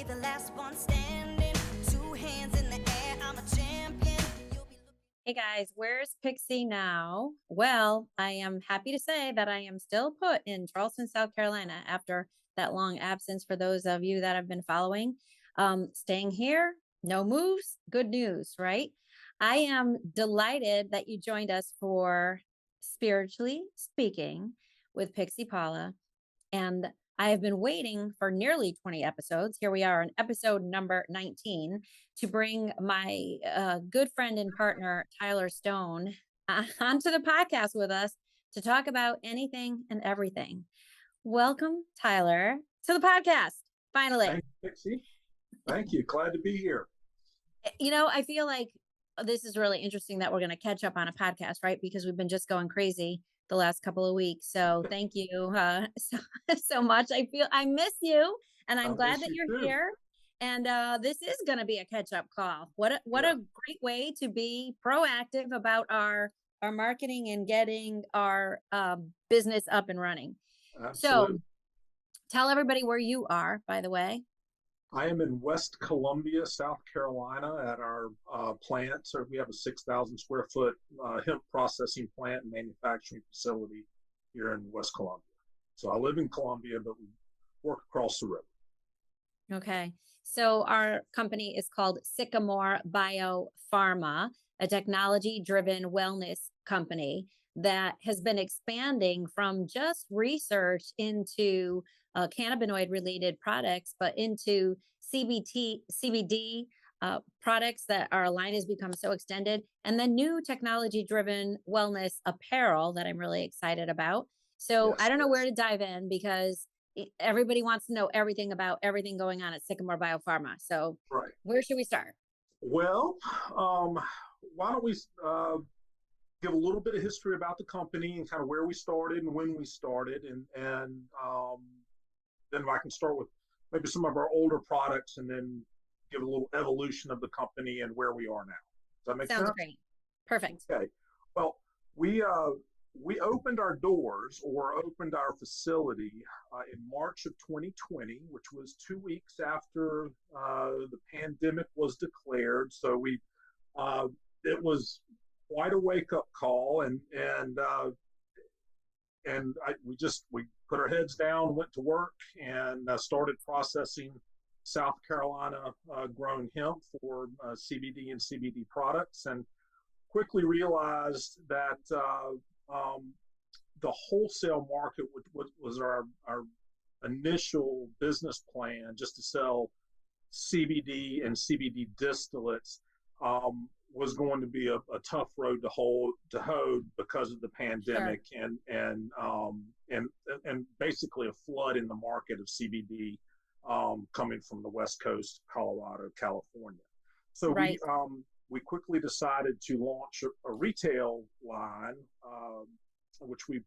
the last one standing. Two hands in the air, I'm a champion. Hey guys, where's Pixie now? Well, I am happy to say that I am still put in Charleston, South Carolina after that long absence. For those of you that have been following, staying here, no moves, good news, right? I am delighted that you joined us for Spiritually Speaking with Pixie Paula. And I have been waiting for nearly 20 episodes. Here we are on episode number 19 to bring my good friend and partner, Tyler Stone, onto the podcast with us to talk about anything and everything. Welcome, Tyler, to the podcast. Finally. Thank you, Pixie. Thank you. Glad to be here. You know, I feel like this is really interesting that we're going to catch up on a podcast, right? Because we've been just going crazy the last couple of weeks. So thank you so much. I miss you, and I'm glad that you're here. And this is going to be a catch-up call. What a great way to be proactive about our marketing and getting our business up and running. Absolutely. So tell everybody where you are, by the way. I am in West Columbia, South Carolina at our plant. So we have a 6,000 square foot hemp processing plant and manufacturing facility here in West Columbia. So I live in Columbia, but we work across the river. Okay. So our company is called Sycamore BioPharma, a technology-driven wellness company that has been expanding from just research into cannabinoid-related products, but into CBD products that our line has become so extended, and then new technology-driven wellness apparel that I'm really excited about. So I don't know where to dive in because everybody wants to know everything about everything going on at Sycamore BioPharma. So where should we start? Well, why don't we give a little bit of history about the company and kind of where we started and when we started, and then I can start with maybe some of our older products and then give a little evolution of the company and where we are now. Does that make sense? Sounds great. Perfect. Okay. Well, we opened our doors or opened our facility in March of 2020, which was 2 weeks after the pandemic was declared. So it was quite a wake-up call, and we put our heads down, went to work, and started processing South Carolina grown hemp for CBD and CBD products, and quickly realized that the wholesale market was our initial business plan, just to sell CBD and CBD distillates, was going to be a tough road to hoe because of the pandemic. Sure. and basically a flood in the market of CBD coming from the West Coast, Colorado, California. So we quickly decided to launch a retail line, which we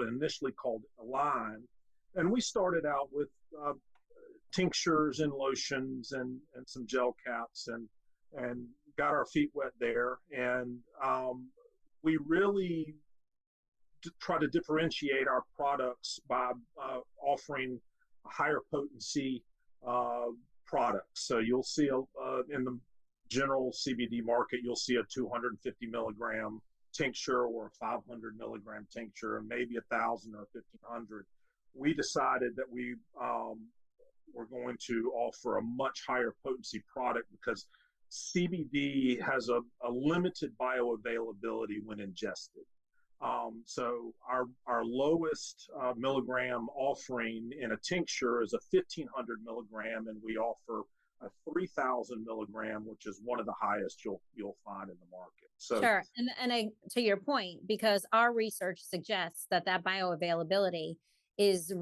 initially called a line, and we started out with tinctures and lotions and some gel caps and got our feet wet there, and we really try to differentiate our products by offering a higher potency products. So you'll see in the general CBD market, you'll see a 250 milligram tincture or a 500 milligram tincture, and maybe 1,000 or 1,500. We decided that we were going to offer a much higher potency product because CBD has a limited bioavailability when ingested. So our lowest milligram offering in a tincture is a 1,500 milligram, and we offer a 3,000 milligram, which is one of the highest you'll find in the market. So sure, and to your point, because our research suggests that bioavailability is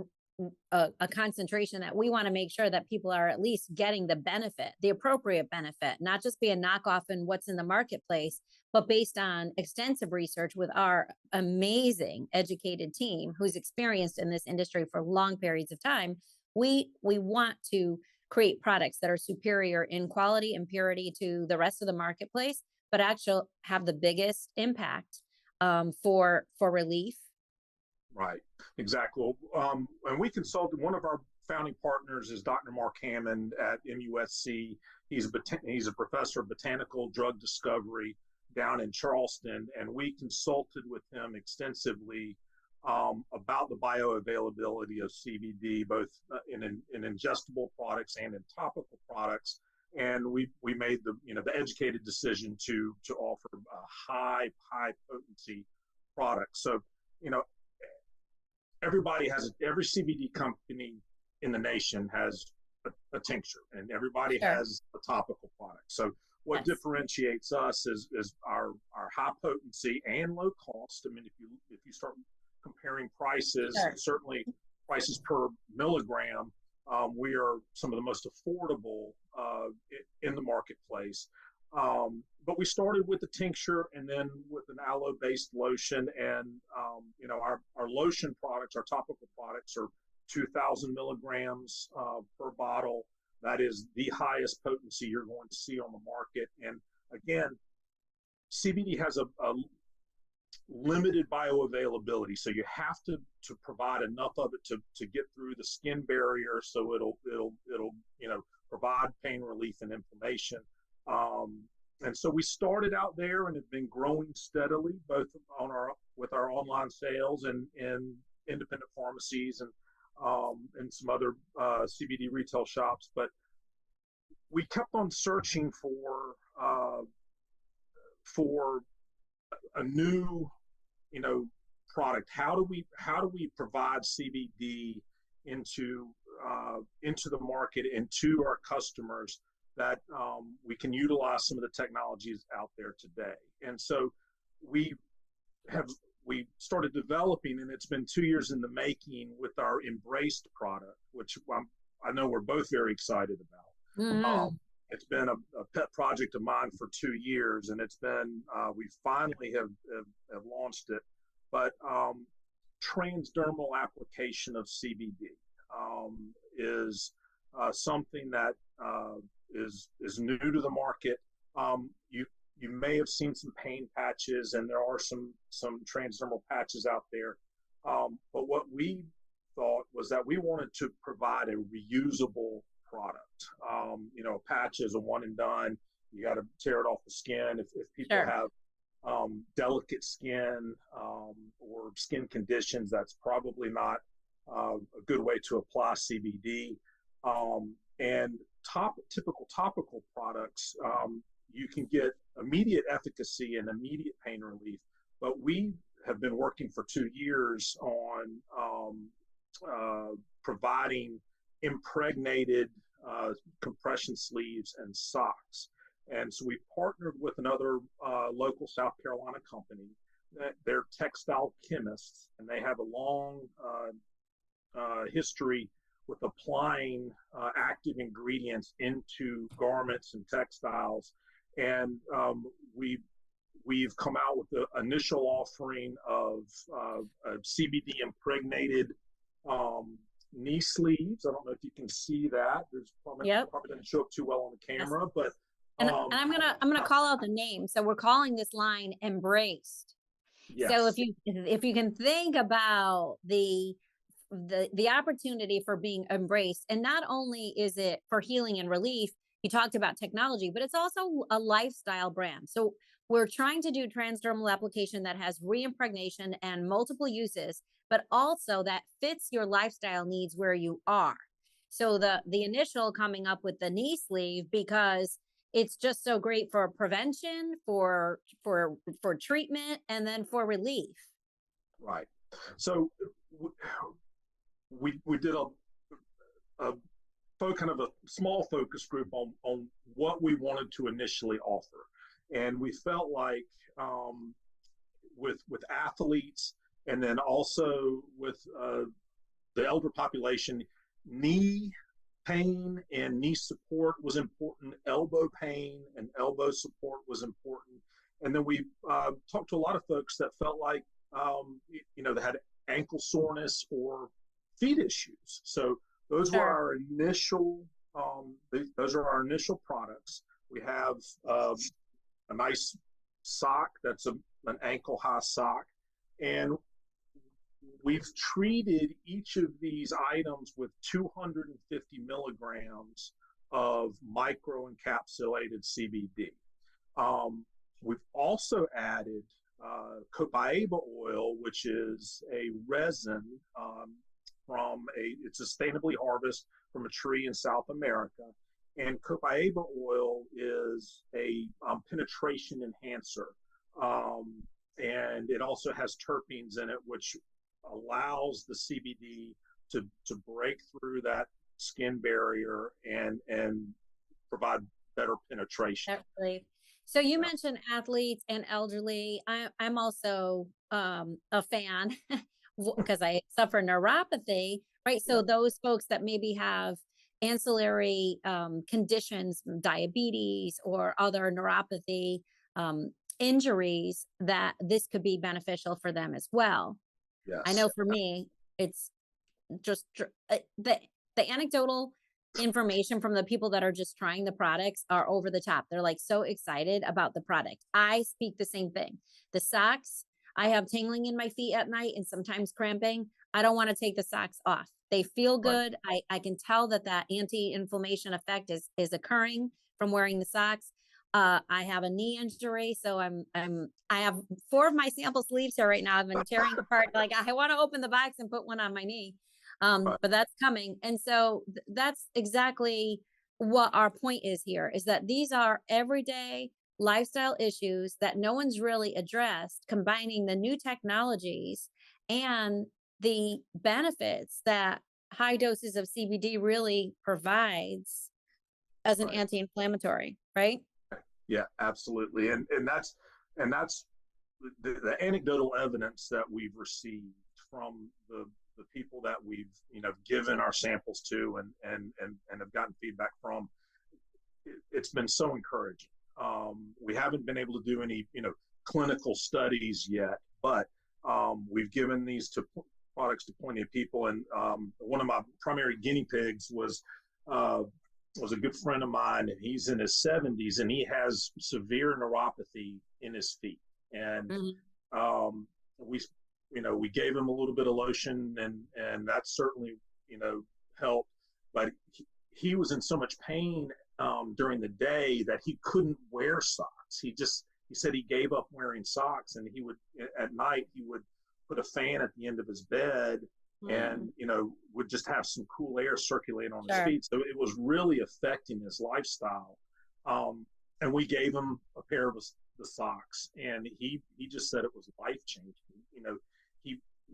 a concentration that we want to make sure that people are at least getting the benefit, the appropriate benefit, not just be a knockoff in what's in the marketplace, but based on extensive research with our amazing educated team who's experienced in this industry for long periods of time. We want to create products that are superior in quality and purity to the rest of the marketplace, but actually have the biggest impact for relief. Right, exactly. And we consulted, one of our founding partners is Dr. Mark Hammond at MUSC. He's a professor of botanical drug discovery down in Charleston, and we consulted with him extensively about the bioavailability of CBD, both in ingestible products and in topical products. And we made the educated decision to offer a high potency product. So every CBD company in the nation has a tincture, and everybody has a topical product. So what differentiates us is our high potency and low cost. I mean, if you start comparing prices, certainly prices per milligram, we are some of the most affordable in the marketplace. But we started with the tincture and then with an aloe-based lotion, and our lotion products, our topical products, are 2,000 milligrams per bottle. That is the highest potency you're going to see on the market. And again, CBD has a limited bioavailability, so you have to provide enough of it to get through the skin barrier, so it'll provide pain relief and inflammation. And so we started out there and have been growing steadily, both with our online sales and in independent pharmacies and some other CBD retail shops. But we kept on searching for a new product. How do we provide CBD into the market and to our customers that we can utilize some of the technologies out there today? And so we started developing, and it's been 2 years in the making, with our Embraced product, which I know we're both very excited about. Mm-hmm. It's been a pet project of mine for 2 years, and it's been we finally have launched it. But transdermal application of CBD is something that is new to the market. You may have seen some pain patches, and there are some transdermal patches out there. But what we thought was that we wanted to provide a reusable product. A patch is a one and done. You got to tear it off the skin. If people have delicate skin or skin conditions, that's probably not a good way to apply CBD. And typical topical products, you can get immediate efficacy and immediate pain relief. But we have been working for 2 years on providing impregnated compression sleeves and socks. And so we partnered with another local South Carolina company. They're textile chemists, and they have a long history with applying active ingredients into garments and textiles. And we've come out with the initial offering of CBD impregnated knee sleeves. I don't know if you can see that. There's probably doesn't show up too well on the camera, but and I'm gonna call out the name. So we're calling this line Embraced. Yes. So if you can think about the opportunity for being embraced, and not only is it for healing and relief, you talked about technology, but it's also a lifestyle brand. So we're trying to do transdermal application that has reimpregnation and multiple uses, but also that fits your lifestyle needs where you are. So the initial coming up with the knee sleeve, because it's just so great for prevention, for treatment, and then for relief. Right. So we did a kind of a small focus group on what we wanted to initially offer, and we felt like with athletes, and then also with the elder population, knee pain and knee support was important. Elbow pain and elbow support was important. And then we talked to a lot of folks that felt like they had ankle soreness or feet issues. So those were our initial products. We have a nice sock that's an ankle high sock, and we've treated each of these items with 250 milligrams of microencapsulated CBD. We've also added copaiba oil, which is a resin it's sustainably harvested from a tree in South America. And copaiba oil is a penetration enhancer. And it also has terpenes in it, which allows the CBD to break through that skin barrier and provide better penetration. Absolutely. So you mentioned athletes and elderly. I'm also a fan because I suffer neuropathy, right? So Yeah. those folks that maybe have ancillary conditions, diabetes or other neuropathy injuries, that this could be beneficial for them as well. I Yes. know for me, it's just the anecdotal information from the people that are just trying the products are over the top. They're like so excited about the product. I speak the same thing. The socks, I have tingling in my feet at night and sometimes cramping. I don't want to take the socks off. They feel Right. good. I can tell that that anti-inflammation effect is occurring from wearing the socks. I have a knee injury, so I have 4 of my sample sleeves here right now. I've been tearing apart. Like I want to open the box and put one on my knee. Right. But that's coming. And so that's exactly what our point is here, is that these are everyday lifestyle issues that no one's really addressed, combining the new technologies and the benefits that high doses of CBD really provides as an Right. anti-inflammatory, right? Yeah, absolutely. And that's the anecdotal evidence that we've received from the people that we've given our samples to and have gotten feedback from. It's been so encouraging. We haven't been able to do any clinical studies yet, but we've given these products to plenty of people. And one of my primary guinea pigs was a good friend of mine, and he's in his 70s, and he has severe neuropathy in his feet. And we gave him a little bit of lotion, and that certainly helped. But he was in so much pain during the day that he couldn't wear socks. He said he gave up wearing socks, and at night he would put a fan at the end of his bed and would just have some cool air circulate on his feet. So it was really affecting his lifestyle. And we gave him a pair of the socks, and he just said it was life changing.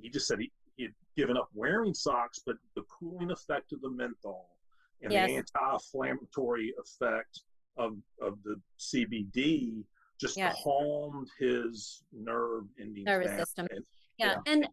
He just said he had given up wearing socks, but the cooling effect of the menthol and the anti-inflammatory effect of the CBD just calmed his nervous system. And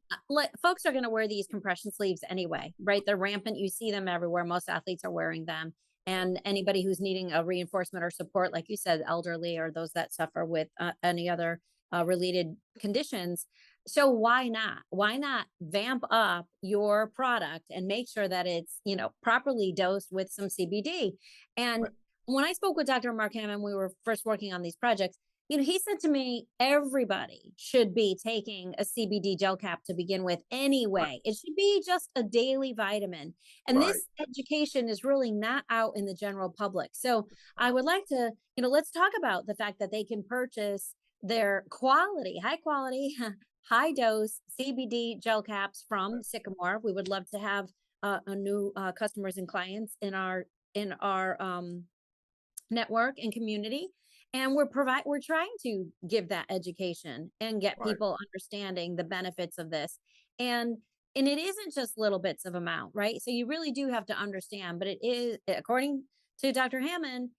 folks are going to wear these compression sleeves anyway, right? They're rampant. You see them everywhere. Most athletes are wearing them. And anybody who's needing a reinforcement or support, like you said, elderly or those that suffer with any other related conditions. So why not? Why not vamp up your product and make sure that it's, properly dosed with some CBD? And when I spoke with Dr. Mark Hammond, we were first working on these projects, he said to me, everybody should be taking a CBD gel cap to begin with anyway. It should be just a daily vitamin. And this education is really not out in the general public. So I would like to, let's talk about the fact that they can purchase their high quality, high dose CBD gel caps from Sycamore. We would love to have a new customers and clients in our network and community. And we're trying to give that education and get people understanding the benefits of this. And it isn't just little bits of amount, right? So you really do have to understand, but it is, according to Dr. Hammond,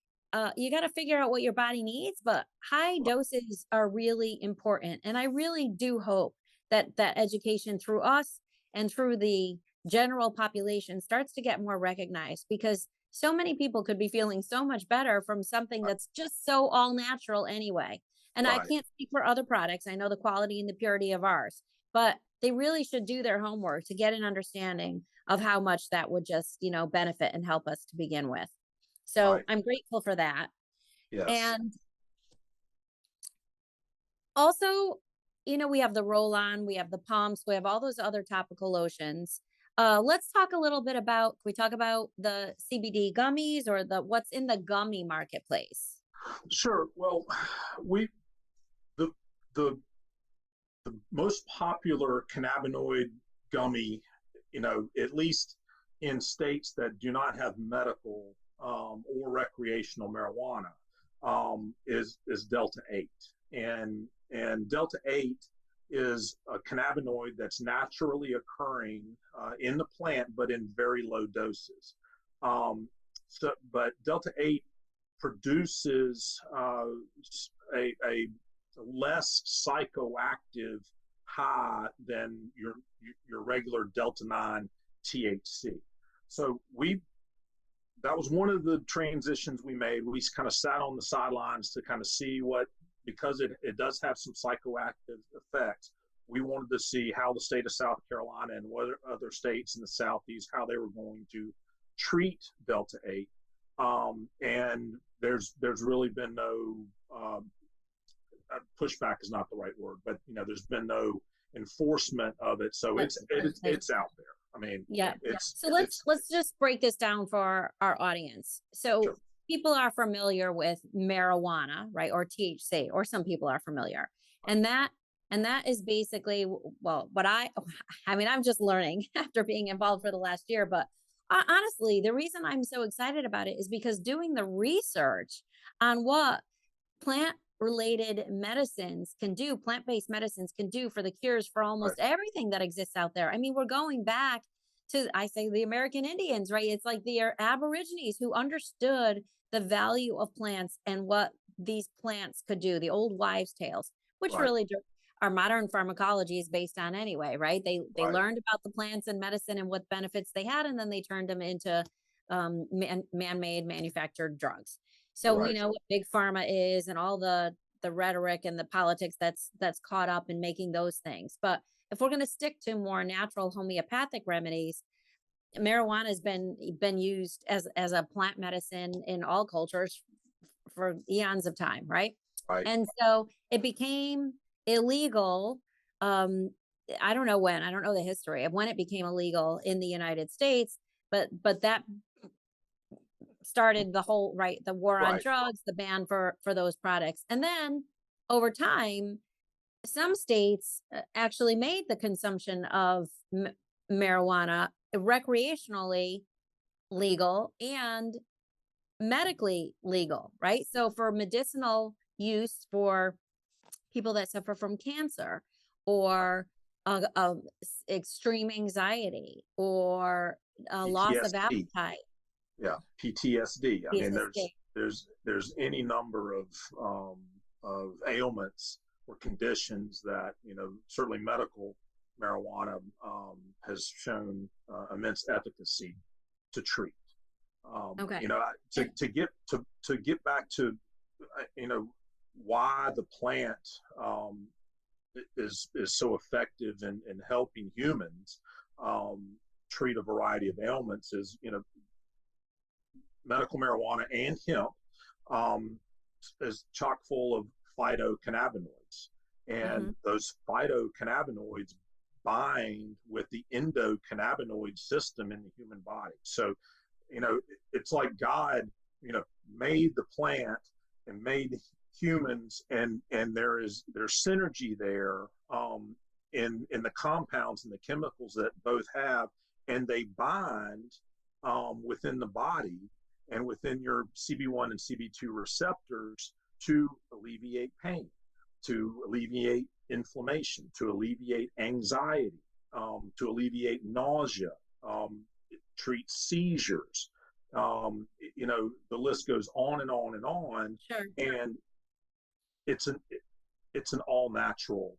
you got to figure out what your body needs, but high doses are really important. And I really do hope that that education through us and through the general population starts to get more recognized, because so many people could be feeling so much better from something that's just so all natural anyway. And I can't speak for other products. I know the quality and the purity of ours, but they really should do their homework to get an understanding of how much that would just, benefit and help us to begin with. So I'm grateful for that. Yes. And also, we have the roll-on, we have the pumps, we have all those other topical lotions. Let's talk a little bit about, can we talk about the CBD gummies or what's in the gummy marketplace? Sure. Well, we the the the most popular cannabinoid gummy, at least in states that do not have medical or recreational marijuana, is Delta 8, and Delta 8 is a cannabinoid that's naturally occurring in the plant, but in very low doses. But Delta 8 produces a less psychoactive high than your regular Delta 9 THC. So that was one of the transitions we made. We kind of sat on the sidelines to kind of see because it does have some psychoactive effects. We wanted to see how the state of South Carolina and what other states in the Southeast, how they were going to treat Delta 8. And there's really been no pushback is not the right word, but there's been no enforcement of it. So it's out there. I mean, yeah. So let's just break this down for our audience. So sure. People are familiar with marijuana, right? Or THC, or some people are familiar. And that is basically, well, I'm just learning after being involved for the last year, but honestly, the reason I'm so excited about it is because doing the research on what plant-related medicines can do, plant-based medicines can do for the cures for almost everything that exists out there. I mean, we're going back to, I say, the American Indians, right? It's like the Aborigines who understood the value of plants and what these plants could do, the old wives' tales, which really our modern pharmacology is based on anyway, right? They learned about the plants and medicine and what benefits they had, and then they turned them into man-made manufactured drugs. So we know what big pharma is and all the rhetoric and the politics that's caught up in making those things. But if we're going to stick to more natural homeopathic remedies, marijuana has been used as a plant medicine in all cultures for eons of time, right? And so it became illegal. I don't know when. I don't know the history of when it became illegal in the United States, but that started the whole the war on drugs, the ban for those products. And then over time, some states actually made the consumption of marijuana recreationally legal and medically legal, right? So for medicinal use for people that suffer from cancer or extreme anxiety or loss of appetite. Yeah, PTSD. I mean, there's any number of ailments or conditions that certainly medical marijuana has shown immense efficacy to treat. To get back to why the plant is so effective in helping humans treat a variety of ailments is medical marijuana and hemp is chock full of phytocannabinoids, and those phytocannabinoids bind with the endocannabinoid system in the human body. So it's like God made the plant and made humans, and there's synergy there in the compounds and the chemicals that both have, and they bind within the body and within your CB1 and CB2 receptors to alleviate pain, to alleviate inflammation, to alleviate anxiety, to alleviate nausea, treat seizures. The list goes on and on and on. Sure. And it's an all natural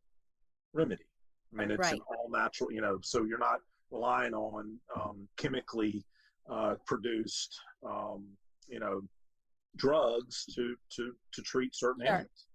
remedy. I mean, it's an all natural, so you're not relying on chemically produced, drugs to treat certain ailments.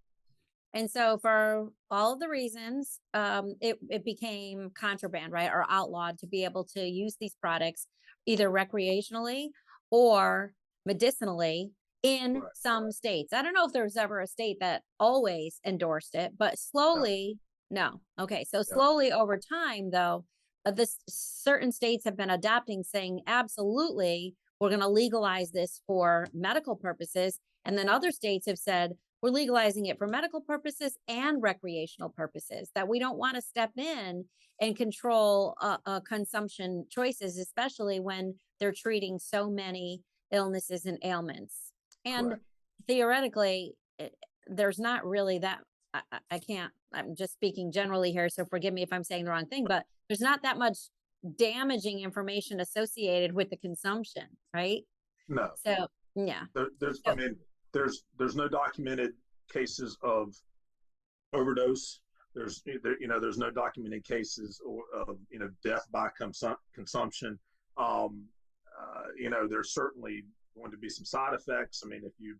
And so for all of the reasons, it became contraband, right? Or outlawed to be able to use these products either recreationally or medicinally in some states. I don't know if there was ever a state that always endorsed it, but slowly No. Okay. So Yep. slowly over time, though, this certain states have been adopting, saying, absolutely, we're going to legalize this for medical purposes. And then other states have said, we're legalizing it for medical purposes and recreational purposes, that we don't want to step in and control consumption choices, especially when they're treating so many illnesses and ailments. And Correct. theoretically, there's not really that I can't, I'm just speaking generally here, so forgive me if I'm saying the wrong thing, but there's not that much damaging information associated with the consumption, right? No, So, yeah. there's, I So, mean, there's no documented cases of overdose. There's no documented cases of, death by consumption. There's certainly going to be some side effects. I mean, if you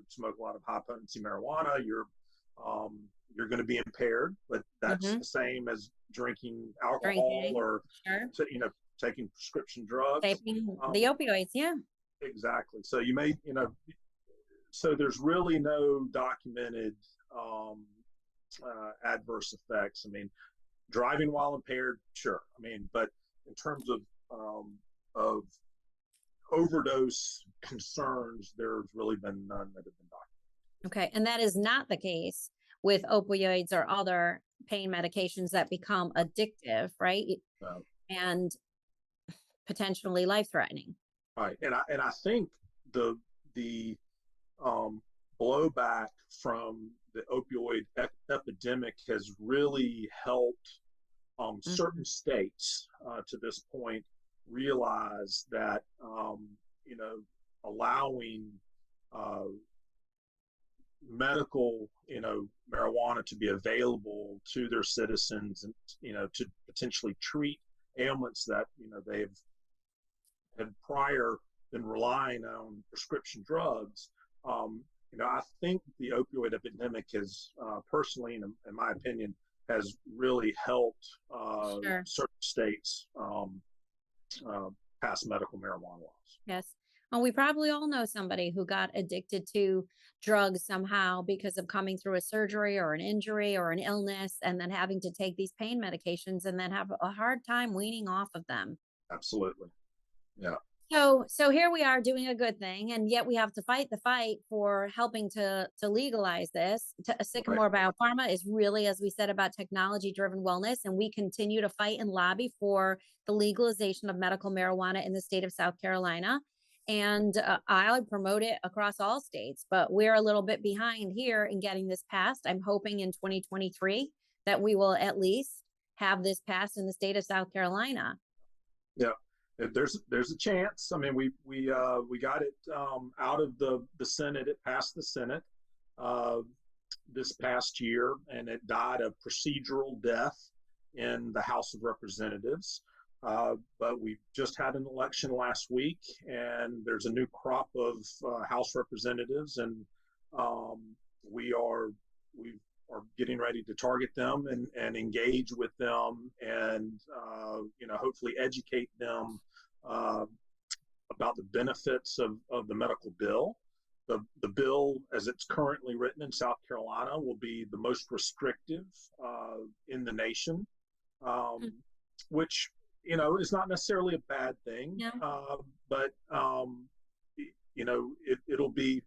smoke a lot of high potency marijuana, you're going to be impaired, but that's mhm, the same as drinking alcohol drinking, or, sure. taking prescription drugs. Taking Um, the opioids, yeah. exactly. So so there's really no documented um, adverse effects. I mean, driving while impaired, sure. I mean, but in terms of overdose concerns, there's really been none that have been documented. Okay. And that is not the case with opioids or other pain medications that become addictive, right? And potentially life threatening. Right, and I think the blowback from the opioid epidemic has really helped certain Mhm. states to this point realize that allowing uh, medical marijuana to be available to their citizens and to potentially treat ailments that they've had prior been relying on prescription drugs. I think the opioid epidemic has, personally, in my opinion, has really helped Sure. certain states pass medical marijuana laws. Yes. Well, we probably all know somebody who got addicted to drugs somehow because of coming through a surgery or an injury or an illness and then having to take these pain medications and then have a hard time weaning off of them. Absolutely. Yeah. So here we are doing a good thing, and yet we have to fight the fight for helping to legalize this. Right. Sycamore BioPharma is really, as we said, about technology driven wellness, and we continue to fight and lobby for the legalization of medical marijuana in the state of South Carolina. And I promote it across all states, but we're a little bit behind here in getting this passed. I'm hoping in 2023 that we will at least have this passed in the state of South Carolina. Yeah. There's a chance. I mean, we got it out of the Senate. It passed the Senate uh, this past year, and it died a procedural death in the House of Representatives. But we just had an election last week, and there's a new crop of House representatives, and um, we are getting ready to target them and engage with them, and hopefully educate them uh, about the benefits of the medical bill. The bill, as it's currently written in South Carolina, will be the most restrictive in the nation, um, which is not necessarily a bad thing, Yeah. but it'll be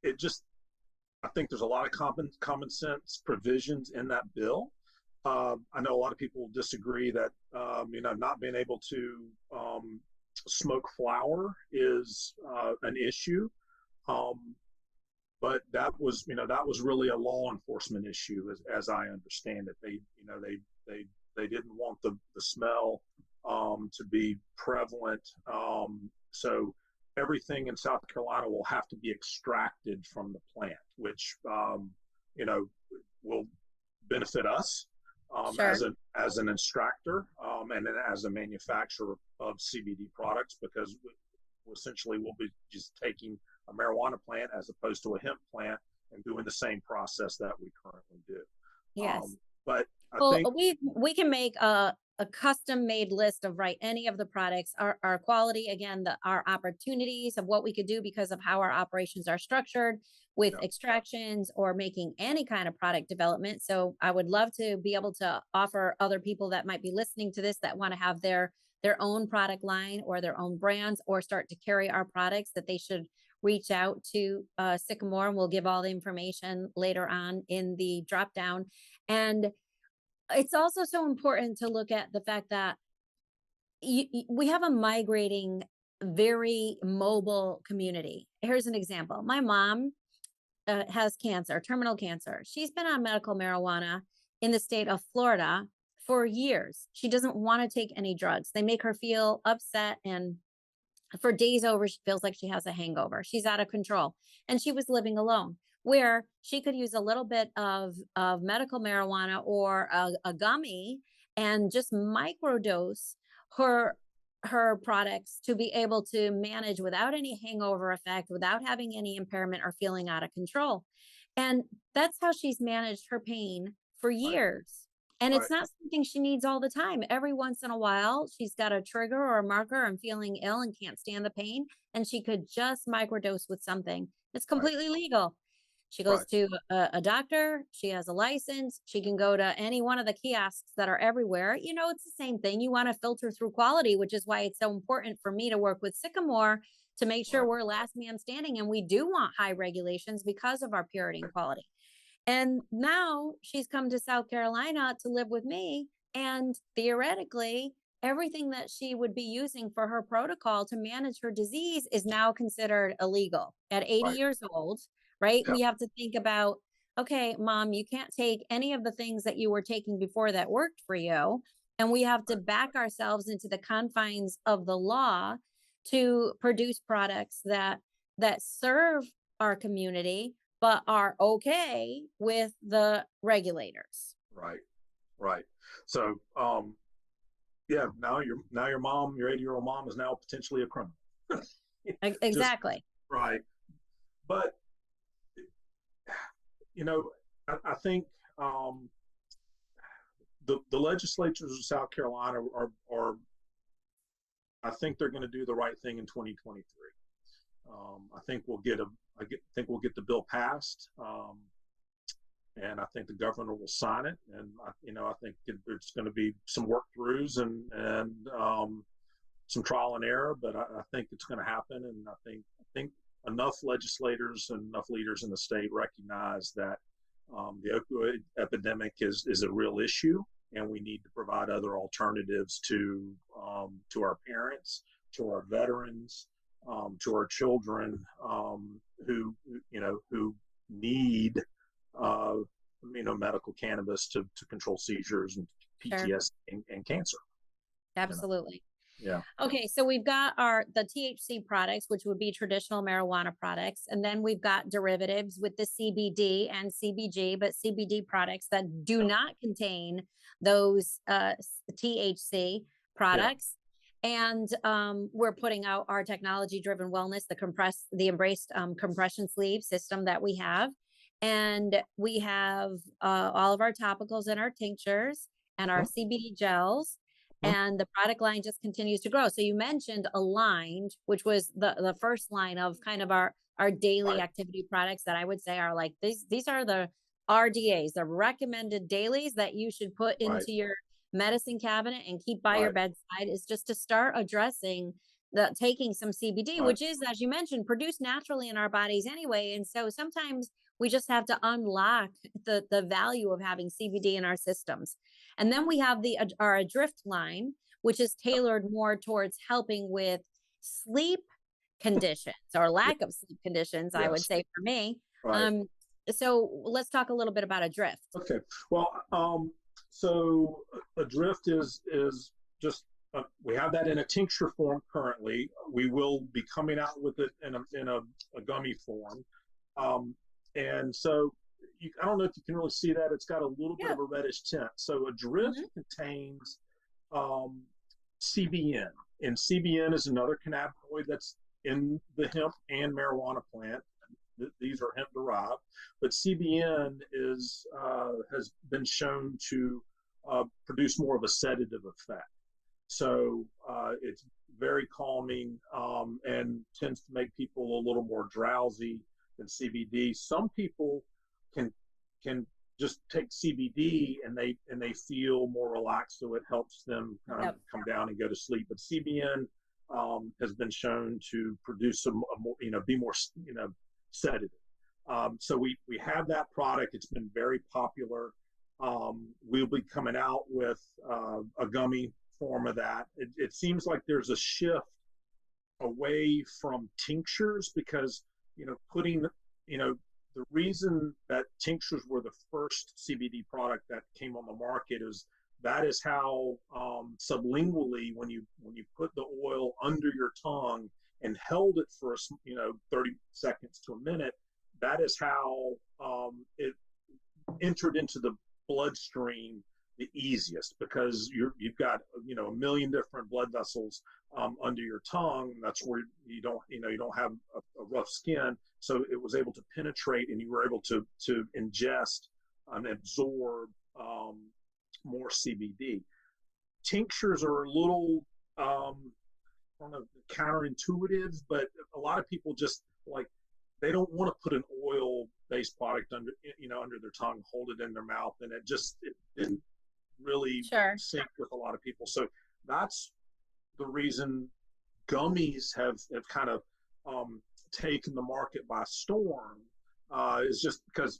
it just I think there's a lot of common sense provisions in that bill. I know a lot of people disagree that not being able to smoke flower is an issue, but that was really a law enforcement issue, as I understand it. They didn't want the smell to be prevalent, so everything in South Carolina will have to be extracted from the plant, which will benefit us Sure. as an extractor and as a manufacturer of CBD products, because essentially we'll be just taking a marijuana plant as opposed to a hemp plant and doing the same process that we currently do. Yes. But I Well, think we can make a custom made list of any of the products, our quality, again, our opportunities of what we could do because of how our operations are structured with Yeah. extractions or making any kind of product development. So I would love to be able to offer other people that might be listening to this that want to have their own product line or their own brands or start to carry our products, that they should reach out to Sycamore, and we'll give all the information later on in the drop down. And it's also so important to look at the fact that we have a migrating, very mobile community. Here's an example. My mom has cancer, terminal cancer. She's been on medical marijuana in the state of Florida for years. She doesn't want to take any drugs. They make her feel upset, and for days over, she feels like she has a hangover. She's out of control. And she was living alone, where she could use a little bit of medical marijuana or a gummy and just microdose her products to be able to manage without any hangover effect, without having any impairment or feeling out of control. And that's how she's managed her pain for Right. years. And Right. it's not something she needs all the time. Every once in a while, she's got a trigger or a marker and feeling ill and can't stand the pain, and she could just microdose with something. It's Right. completely legal. She goes Right. to a doctor. She has a license. She can go to any one of the kiosks that are everywhere. It's the same thing. You want to filter through quality, which is why it's so important for me to work with Sycamore to make sure Right. we're last man standing. And we do want high regulations because of our purity and quality. And now she's come to South Carolina to live with me. And theoretically, everything that she would be using for her protocol to manage her disease is now considered illegal at 80 Right. years old, right? Yeah. We have to think about, okay, mom, you can't take any of the things that you were taking before that worked for you. And we have to Right. back ourselves into the confines of the law to produce products that serve our community but are okay with the regulators. Right. Right. So, yeah, now your mom, your 80-year-old mom, is now potentially a criminal. Just Exactly. right. But you know, I think the legislatures of South Carolina are I think they're going to do the right thing in 2023. I think think we'll get the bill passed, and I think the governor will sign it. And I think there's going to be some work throughs and some trial and error, but I think it's going to happen. And I think enough legislators and enough leaders in the state recognize that the opioid epidemic is a real issue, and we need to provide other alternatives to our parents, to our veterans, to our children who need medical cannabis to control seizures and PTSD and cancer. Absolutely. Yeah. Okay, so we've got the THC products, which would be traditional marijuana products, and then we've got derivatives with the CBD and CBG, but CBD products that do not contain those THC products. And we're putting out our technology-driven wellness, the embraced compression sleeve system that we have, and we have all of our topicals and our tinctures and our CBD gels. And the product line just continues to grow. So you mentioned Aligned, which was the first line of kind of our daily activity products that I would say are like these are the RDAs, the recommended dailies that you should put into your medicine cabinet and keep by your bedside, is just to start addressing taking some CBD, which is, as you mentioned, produced naturally in our bodies anyway. And so sometimes we just have to unlock the value of having CBD in our systems. And then we have our Adrift line, which is tailored more towards helping with sleep conditions or lack of sleep conditions, I would say for me. So let's talk a little bit about Adrift. Okay. Well, so Adrift is just we have that in a tincture form currently. We will be coming out with it in a gummy form. And so I don't know if you can really see that. It's got a little bit of a reddish tint. So Adrift contains CBN, and CBN is another cannabinoid that's in the hemp and marijuana plant. These are hemp derived, but CBN has been shown to produce more of a sedative effect. So it's very calming and tends to make people a little more drowsy than CBD. Some people can just take CBD and they feel more relaxed, so it helps them kind of come down and go to sleep. But CBN has been shown to produce a more, be more, sedative. So we have that product. It's been very popular. We'll be coming out with a gummy form of that. It seems like there's a shift away from tinctures because, putting, the reason that tinctures were the first CBD product that came on the market is that is how sublingually, when you put the oil under your tongue and held it for 30 seconds to a minute, that is how it entered into the bloodstream the easiest, because you've got a million different blood vessels under your tongue. That's where you don't have a rough skin, so it was able to penetrate, and you were able to ingest and absorb more CBD. Tinctures are a little I don't know, counterintuitive, but a lot of people just they don't want to put an oil-based product under their tongue, hold it in their mouth, and it didn't really sync with a lot of people. So that's the reason gummies have kind of taken the market by storm, is just because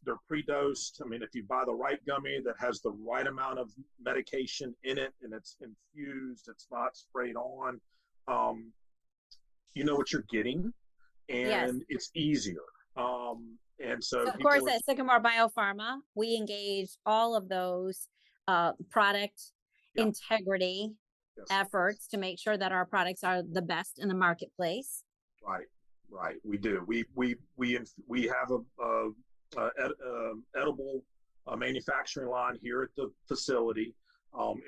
they're pre-dosed. I mean, if you buy the right gummy that has the right amount of medication in it and it's infused, it's not sprayed on, you know what you're getting, and it's easier. And so of course, at Sycamore BioPharma, we engage all of those product integrity efforts to make sure that our products are the best in the marketplace. Right. We do. We have a edible manufacturing line here at the facility.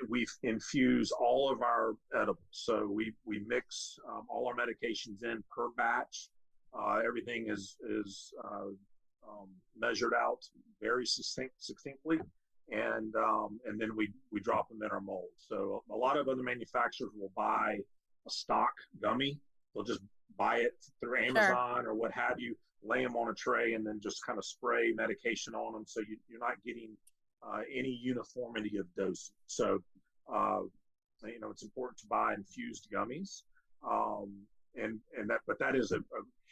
We infuse all of our edibles. So we mix all our medications in per batch. Everything is measured out very succinctly, and then we drop them in our mold. So a lot of other manufacturers will buy a stock gummy. They'll just buy it through Amazon or what have you, lay them on a tray, and then just kind of spray medication on them. So you're not getting any uniformity of dosing. So it's important to buy infused gummies, but that is a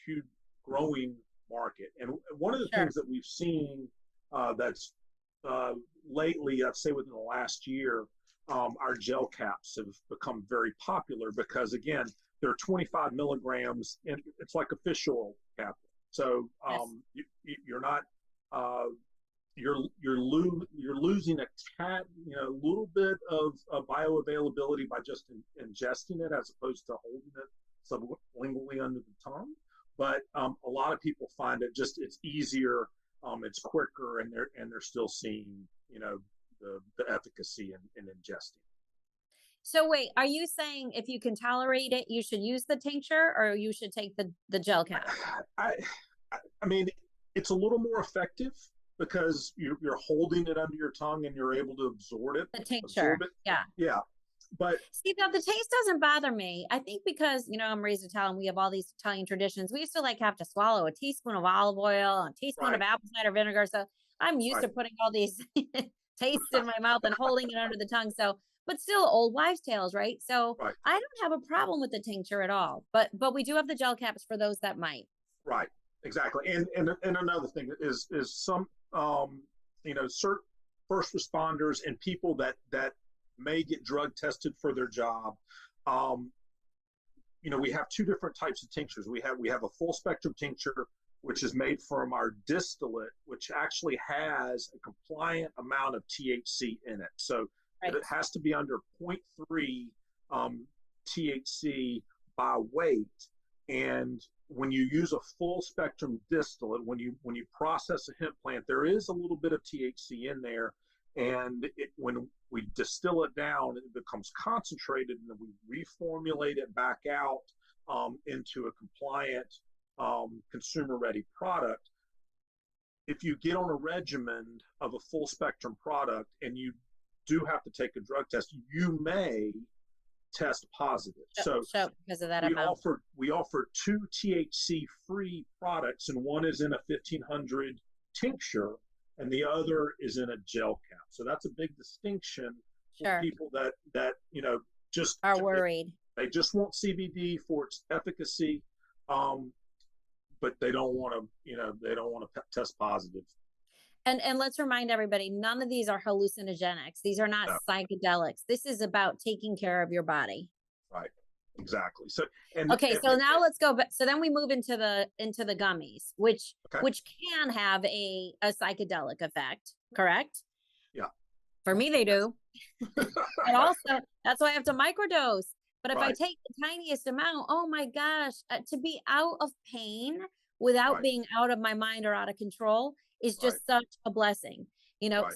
huge growing market. And one of the things that we've seen that's lately, I'd say within the last year, our gel caps have become very popular because, again, they're 25 milligrams, and it's like a fish oil cap. So you're not you're losing a little bit of bioavailability by just ingesting it, as opposed to holding it sublingually under the tongue. But a lot of people find it's easier, it's quicker, and they're still seeing the efficacy in ingesting. So wait, are you saying if you can tolerate it, you should use the tincture, or you should take the gel cap? I mean, it's a little more effective because you're holding it under your tongue and you're able to absorb it. The tincture, yeah. But see, now the taste doesn't bother me. I think because I'm raised Italian, we have all these Italian traditions. We used to have to swallow a teaspoon of olive oil, a teaspoon of apple cider vinegar. So I'm used to putting all these tastes in my mouth and holding it under the tongue. So, but still, old wives' tales, right? So I don't have a problem with the tincture at all. But we do have the gel caps for those that might. Right, exactly. And another thing is some certain first responders and people that may get drug tested for their job. We have two different types of tinctures. We have a full spectrum tincture, which is made from our distillate, which actually has a compliant amount of THC in it. So it has to be under 0.3 THC by weight. And when you use a full spectrum distillate, when you process a hemp plant, there is a little bit of THC in there. And when we distill it down, it becomes concentrated, and then we reformulate it back out into a compliant consumer-ready product. If you get on a regimen of a full-spectrum product and you do have to take a drug test, you may test positive. So because of that we amount. offer 2 THC free products, and one is in a 1500 tincture and the other is in a gel cap. So that's a big distinction for people that just are worried. They just want CBD for its efficacy, but they don't want to test positive. And let's remind everybody, none of these are hallucinogenics. These are not psychedelics. This is about taking care of your body. Right. Exactly. So now let's go back. So then we move into the gummies, which can have a psychedelic effect, correct? Yeah. For me, they do. And also, that's why I have to microdose. But if I take the tiniest amount, oh my gosh, to be out of pain without being out of my mind or out of control is just such a blessing.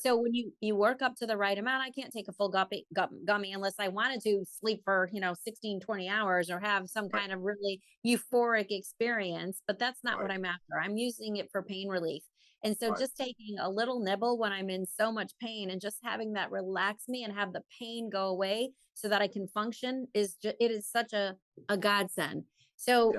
So when you work up to the right amount, I can't take a full gummy unless I wanted to sleep for 16, 20 hours or have some kind of really euphoric experience, but that's not what I'm after. I'm using it for pain relief. And so just taking a little nibble when I'm in so much pain and just having that relax me and have the pain go away so that I can function it is such a godsend. So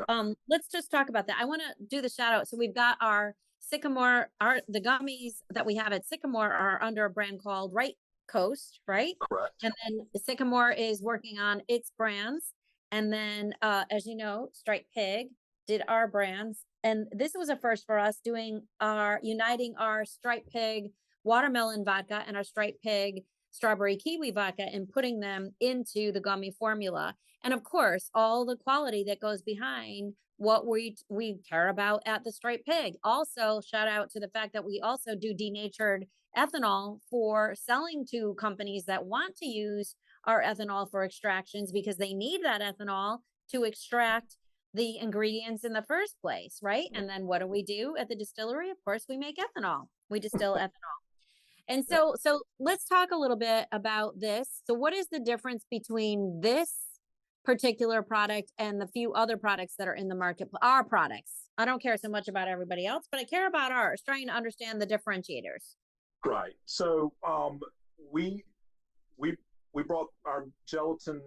let's just talk about that. I want to do the shout out. So we've got our Sycamore, the gummies that we have at Sycamore are under a brand called Right Coast, right? Correct. And then Sycamore is working on its brands. And then, as you know, Striped Pig did our brands. And this was a first for us, uniting our Striped Pig watermelon vodka and our Striped Pig strawberry kiwi vodka and putting them into the gummy formula. And of course, all the quality that goes behind what we care about at the Striped Pig. Also, shout out to the fact that we also do denatured ethanol for selling to companies that want to use our ethanol for extractions because they need that ethanol to extract the ingredients in the first place, right? And then what do we do at the distillery? Of course, we make ethanol. We distill ethanol. And so let's talk a little bit about this. So what is the difference between this particular product and the few other products that are in the market? Our products. I don't care so much about everybody else, but I care about ours, trying to understand the differentiators. Right. So we brought our gelatin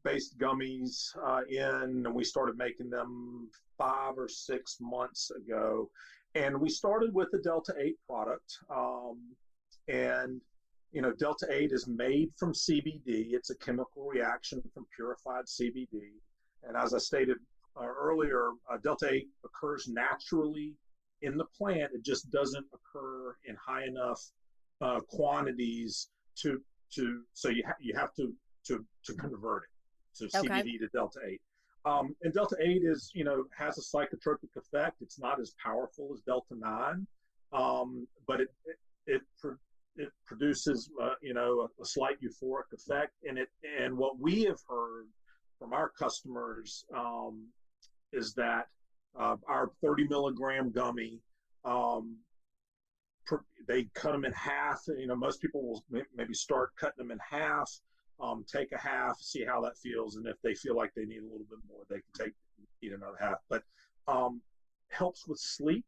based gummies in, and we started making them 5 or 6 months ago. And we started with the Delta 8 product. And Delta 8 is made from CBD. It's a chemical reaction from purified CBD. And as I stated earlier, Delta 8 occurs naturally in the plant. It just doesn't occur in high enough quantities so you have to convert it to CBD to Delta 8. And Delta 8 is, has a psychotropic effect. It's not as powerful as Delta 9, but it produces, a slight euphoric effect. And what we have heard from our customers is that our 30 milligram gummy, they cut them in half. Most people will maybe start cutting them in half, take a half, see how that feels, and if they feel like they need a little bit more, they can eat another half. But helps with sleep,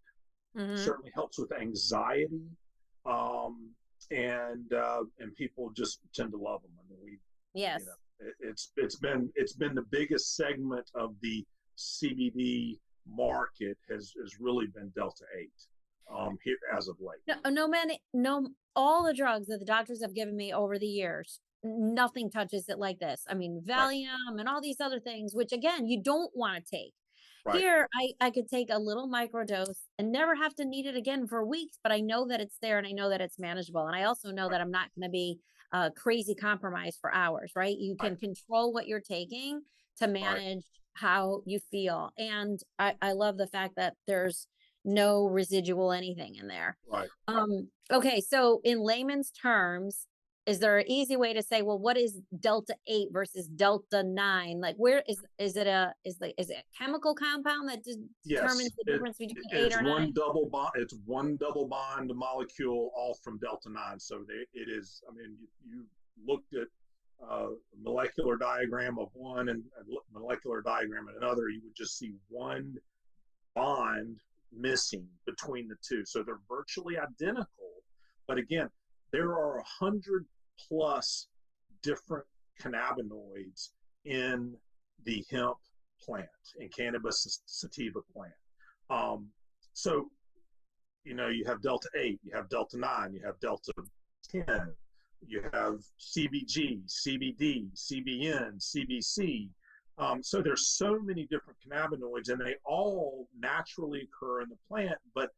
certainly helps with anxiety, and people just tend to love them. I mean, it's been the biggest segment of the CBD market has really been Delta 8. Here as of late. All the drugs that the doctors have given me over the years, nothing touches it like this. I mean, Valium and all these other things, which again, you don't want to take. Here, I could take a little microdose and never have to need it again for weeks, but I know that it's there and I know that it's manageable. And I also know that I'm not going to be crazy compromised for hours, right? You can control what you're taking to manage how you feel. And I love the fact that there's no residual anything in there. Right. Okay. So in layman's terms, is there an easy way to say, well, what is Delta 8 versus Delta 9? Like, where is it a chemical compound that determines the difference between 8 or 9? It's one double bond molecule, all from Delta 9. So it is. I mean, you looked at molecular diagram of one and molecular diagram of another, you would just see one bond missing between the two. So they're virtually identical. But again, there are 100 plus different cannabinoids in the hemp plant, in cannabis sativa plant. So, you have Delta 8, you have Delta 9, you have Delta 10, you have CBG, CBD, CBN, CBC. So there's so many different cannabinoids, and they all naturally occur in the plant, but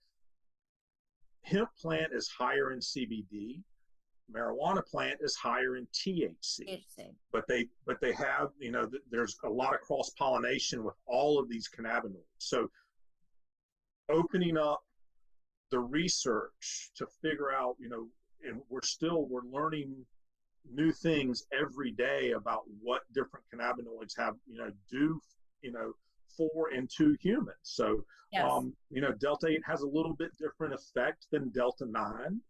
hemp plant is higher in CBD, marijuana plant is higher in THC. But they have, there's a lot of cross-pollination with all of these cannabinoids. So opening up the research to figure out, and we're learning new things every day about what different cannabinoids have, do, for and to humans. So, yes. Delta 8 has a little bit different effect than Delta 9.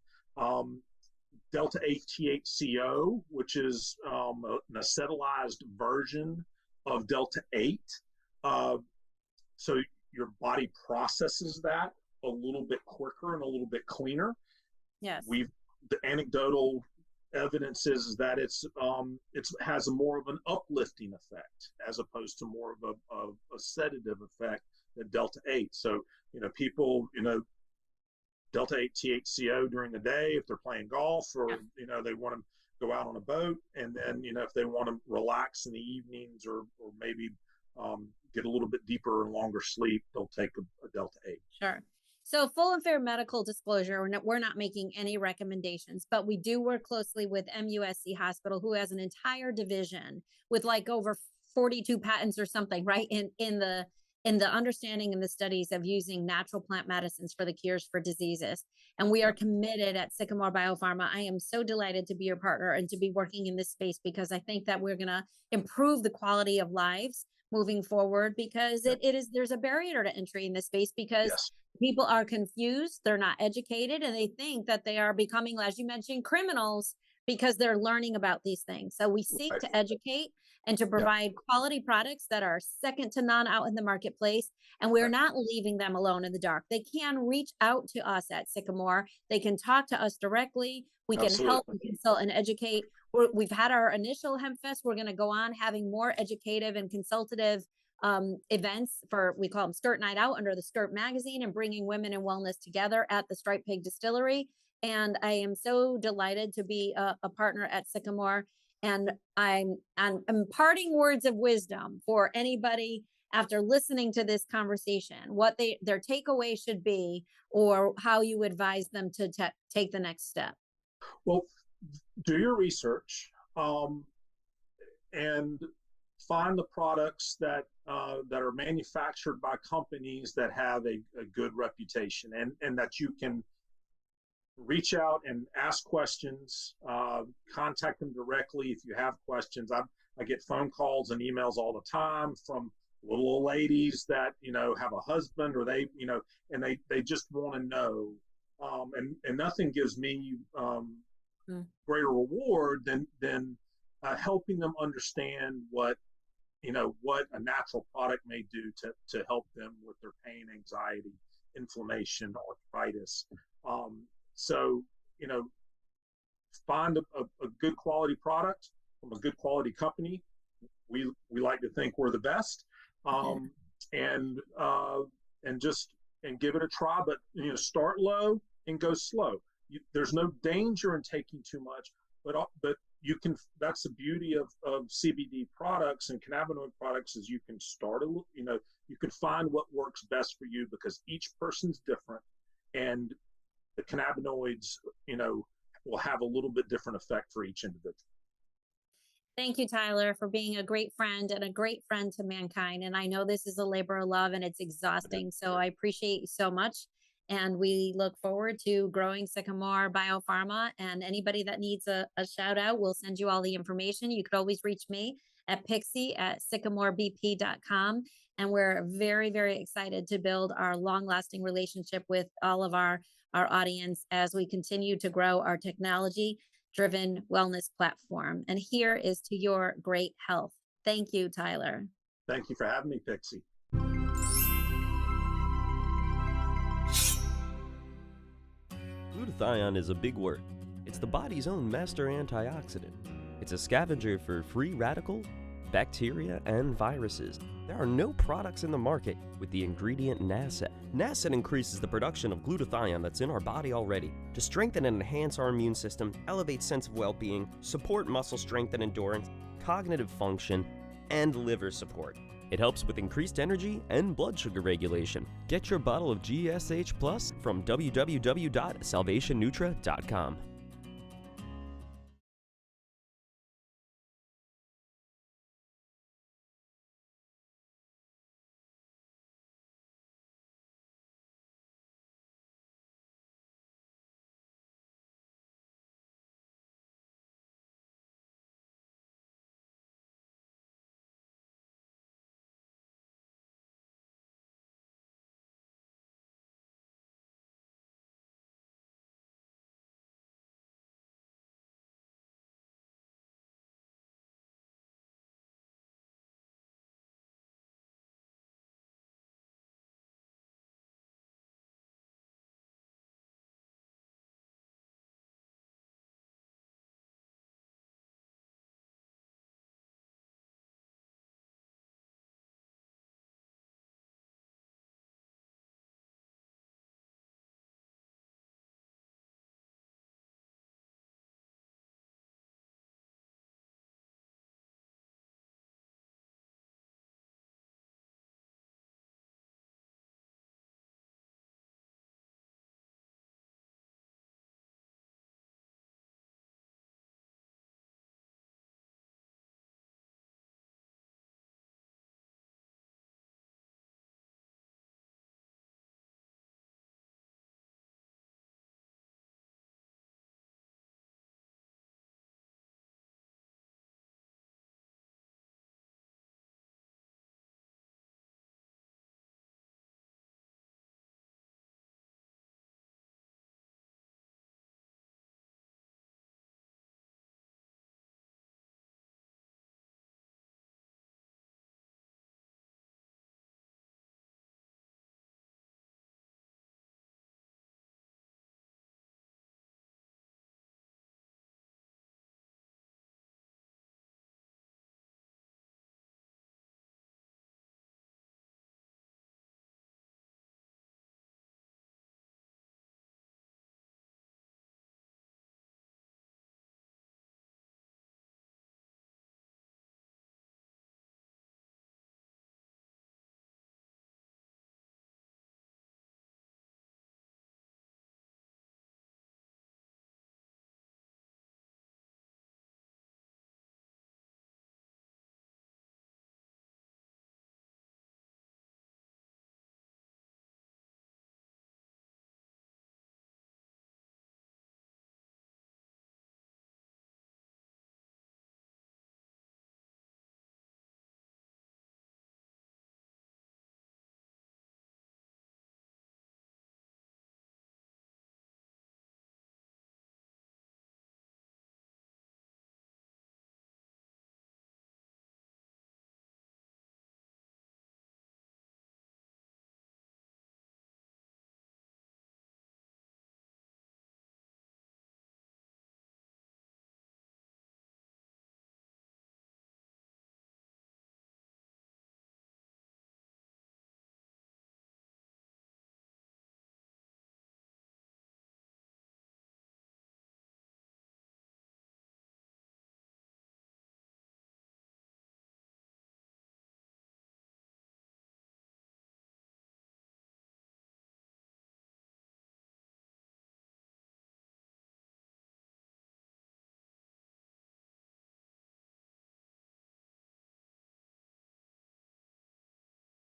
Delta 8 THCO, which is an acetylized version of Delta 8. So your body processes that a little bit quicker and a little bit cleaner. Yes. The anecdotal evidence is that it has more of an uplifting effect as opposed to more of a sedative effect than Delta 8. So, people, Delta 8 THCO during the day if they're playing golf, or they want to go out on a boat, and then if they want to relax in the evenings, or maybe get a little bit deeper and longer sleep, they'll take a Delta 8. Sure. So full and fair medical disclosure, we're not making any recommendations, but we do work closely with MUSC Hospital, who has an entire division with like over 42 patents or something, right? In the understanding and the studies of using natural plant medicines for the cures for diseases. And we are committed at Sycamore BioPharma. I am so delighted to be your partner and to be working in this space, because I think that we're going to improve the quality of lives moving forward, because there's a barrier to entry in this space, because people are confused, they're not educated, and they think that they are becoming, as you mentioned, criminals because they're learning about these things. So we seek to educate and to provide quality products that are second to none out in the marketplace. And we're not leaving them alone in the dark. They can reach out to us at Sycamore. They can talk to us directly. We can help and consult and educate. We've had our initial Hemp Fest. We're going to go on having more educative and consultative events we call them Skirt Night Out under the Skirt magazine, and bringing women and wellness together at the Stripe Pig Distillery. And I am so delighted to be a partner at Sycamore. And I'm imparting words of wisdom for anybody after listening to this conversation, what their takeaway should be, or how you advise them to take the next step. Well, do your research and find the products that are manufactured by companies that have a good reputation, and that you can reach out and ask questions, contact them directly if you have questions. I get phone calls and emails all the time from little old ladies that, have a husband, or they, and they just want to know. And nothing gives me greater reward than helping them understand what a natural product may do to help them with their pain, anxiety, inflammation, arthritis. So, find a good quality product from a good quality company. We like to think we're the best, and give it a try. But start low and go slow. There's no danger in taking too much, but you can. That's the beauty of CBD products and cannabinoid products, is you can start you can find what works best for you, because each person's different, and the cannabinoids, will have a little bit different effect for each individual. Thank you, Tyler, for being a great friend and a great friend to mankind. And I know this is a labor of love and it's exhausting. So I appreciate you so much. And we look forward to growing Sycamore BioPharma. And anybody that needs a shout out, we'll send you all the information. You could always reach me at pixie@sycamorebp.com. And we're very, very excited to build our long-lasting relationship with all of our audience as we continue to grow our technology-driven wellness platform. And here is to your great health. Thank you, Tyler. Thank you for having me, Pixie. Glutathione is a big word. It's the body's own master antioxidant. It's a scavenger for free radical, bacteria, and viruses. There are no products in the market with the ingredient nascent. Nascent increases the production of glutathione that's in our body already to strengthen and enhance our immune system, elevate sense of well-being, support muscle strength and endurance, cognitive function, and liver support. It helps with increased energy and blood sugar regulation. Get your bottle of GSH Plus from www.salvationnutra.com.